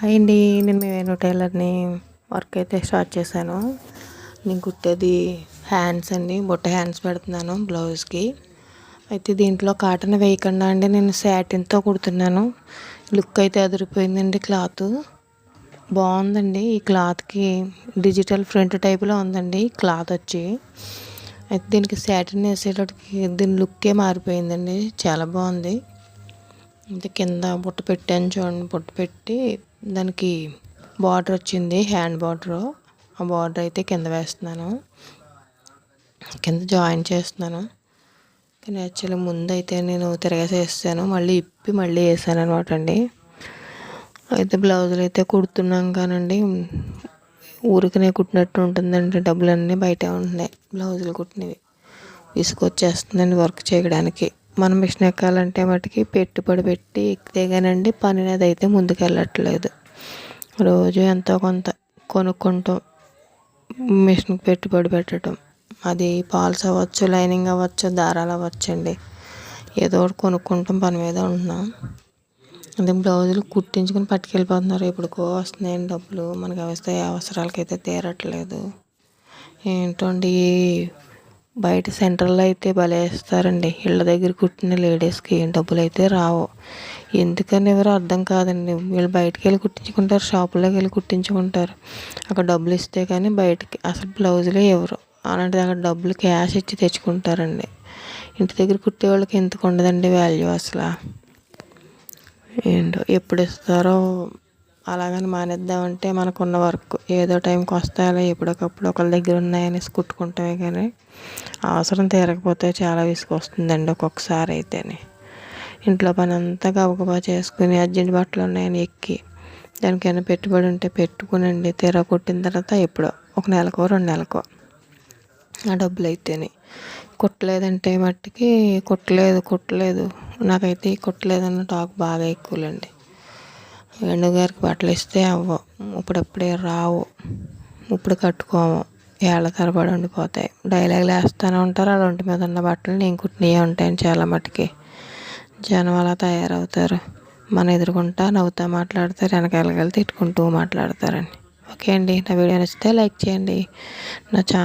Hi అండి, నేను మీ Venu టైలర్ని. Work అయితే స్టార్ట్ చేశాను. నేను కుట్టేది హ్యాండ్స్ అండి, బుట్ట హ్యాండ్స్ పెడుతున్నాను బ్లౌజ్కి. అయితే దీంట్లో కాటన్ వేయకుండా అండి నేను శాటిన్తో కుడుతున్నాను. లుక్ అయితే అదిరిపోయిందండి. క్లాత్ బాగుందండి. ఈ క్లాత్కి డిజిటల్ ఫ్రంట్ టైప్లో ఉందండి క్లాత్ వచ్చి. అయితే దీనికి శాటిన్ వేసేటప్పటికి దీని లుక్కే మారిపోయిందండి. చాలా బాగుంది. అయితే కింద బుట్ట పెట్టాను చూడండి. బుట్ట పెట్టి దానికి బార్డర్ వచ్చింది, హ్యాండ్ బార్డరు. ఆ బార్డర్ అయితే కింద వేస్తున్నాను, కింద జాయిన్ చేస్తున్నాను. కానీ యాక్చువల్లీ ముందు అయితే నేను తిరగేసి వేసాను, మళ్ళీ ఇప్పి మళ్ళీ వేసాను అనమాట అండి. అయితే బ్లౌజులు అయితే కుడుతున్నాం కానండి, ఊరికనే కుట్టినట్టు ఉంటుందండి. డబ్బులన్నీ బయటే ఉంటున్నాయి బ్లౌజులు కుట్టినవి. విసుకొచ్చేస్తుందండి వర్క్ చేయడానికి. మనం మిషన్ ఎక్కాలంటే మటుకి పెట్టుబడి పెట్టి ఎక్కితే కానండి పని అనేది అయితే ముందుకు వెళ్ళట్లేదు. రోజు ఎంతో కొంత కొనుక్కుంటాం, మిషన్కి పెట్టుబడి పెట్టడం. అది పాల్స్ అవ్వచ్చు, లైనింగ్ అవ్వచ్చు, దారాలు అవ్వచ్చండి. ఏదో ఒకటి కొనుక్కుంటాం, పని మీద ఉంటున్నాం. అదే బ్లౌజులు కుట్టించుకొని పట్టుకెళ్ళిపోతున్నారు. ఎప్పుడుకో వస్తున్నాయండి డబ్బులు, మనకి అవసరాలకైతే తీరట్లేదు. ఏంటండి బయట సెంటర్లో అయితే భలే ఇస్తారండి. ఇళ్ళ దగ్గర కుట్టిన లేడీస్కి డబ్బులు అయితే రావు. ఎందుకని ఎవరో అర్థం కాదండి. వీళ్ళు బయటికి వెళ్ళి కుట్టించుకుంటారు, షాపులోకి వెళ్ళి కుట్టించుకుంటారు. అక్కడ డబ్బులు ఇస్తే కానీ బయటికి అసలు బ్లౌజులే ఎవరు అలాంటిది అక్కడ డబ్బులు క్యాష్ ఇచ్చి తెచ్చుకుంటారండి. ఇంటి దగ్గర కుట్టే వాళ్ళకి ఎందుకు ఉండదండి వాల్యూ అసలు. ఏంటో ఎప్పుడు ఇస్తారో. అలాగని మానేద్దామంటే మనకున్న వర్క్ ఏదో టైంకి వస్తాయో ఎప్పటికప్పుడు ఒకళ్ళ దగ్గర ఉన్నాయనేసి కుట్టుకుంటామే. కానీ అవసరం తీరకపోతే చాలా విసుగొస్తుందండి ఒక్కొక్కసారి అయితేనే. ఇంట్లో పని అంతా గబగబా చేసుకుని అర్జెంట్ బట్టలు ఉన్నాయని ఎక్కి దానికైనా పెట్టుబడి ఉంటే పెట్టుకునండి. తీరా కుట్టిన తర్వాత ఎప్పుడో ఒక నెలకో 2 నెలకో ఆ డబ్బులు అయితేనే. కుట్టలేదంటే మట్టుకి కుట్టలేదు నాకైతే కుట్టలేదన్న టాక్ బాగా ఎక్కువలండి. వేణుగారికి బట్టలు ఇస్తే అవ్వవు, ఇప్పుడప్పుడే రావు, ఇప్పుడు కట్టుకోము, ఏళ్ళ తరబడి ఉండిపోతాయి. డైలాగులు వేస్తూనే ఉంటారు. వాళ్ళ ఒంటి మీద ఉన్న బట్టలు నేను కుట్టినవి ఉంటాయని చాలా మటుకి జనం అలా తయారవుతారు. మన ఎదురుకుంటా నవ్వుతూ మాట్లాడతారు, వెనకాలకి తిట్టుకుంటూ మాట్లాడతారండి. ఓకే అండి, నా వీడియో నచ్చితే లైక్ చేయండి. నా